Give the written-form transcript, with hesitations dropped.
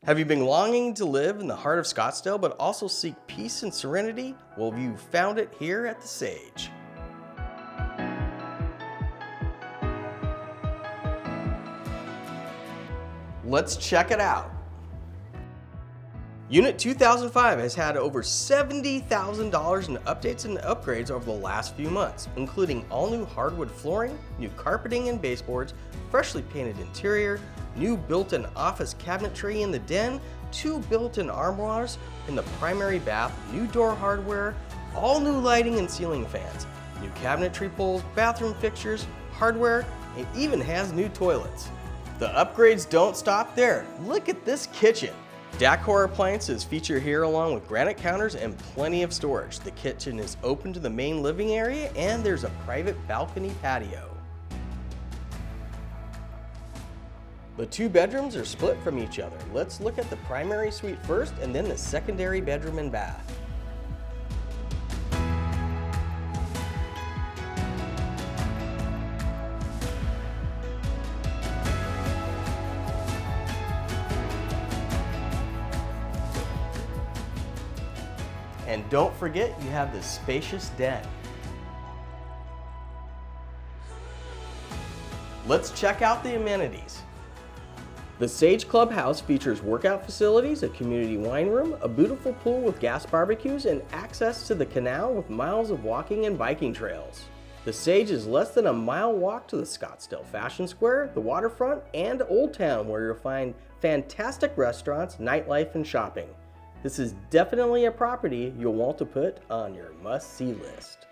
Have you been longing to live in the heart of Scottsdale but also seek peace and serenity? Well, you found it here at the Sage. Let's check it out. Unit 2005 has had over $70,000 in updates and upgrades over the last few months, including all new hardwood flooring, new carpeting and baseboards, freshly painted interior, new built-in office cabinetry in the den, 2 built-in armoires in the primary bath, new door hardware, all new lighting and ceiling fans, new cabinetry poles, bathroom fixtures, hardware, and even has new toilets. The upgrades don't stop there. Look at this kitchen. Decor appliances feature here along with granite counters and plenty of storage. The kitchen is open to the main living area and there's a private balcony patio. The 2 bedrooms are split from each other. Let's look at the primary suite first and then the secondary bedroom and bath. And don't forget, you have this spacious den. Let's check out the amenities. The Sage Clubhouse features workout facilities, a community wine room, a beautiful pool with gas barbecues, and access to the canal with miles of walking and biking trails. The Sage is less than a mile walk to the Scottsdale Fashion Square, the Waterfront, and Old Town, where you'll find fantastic restaurants, nightlife, and shopping. This is definitely a property you'll want to put on your must-see list.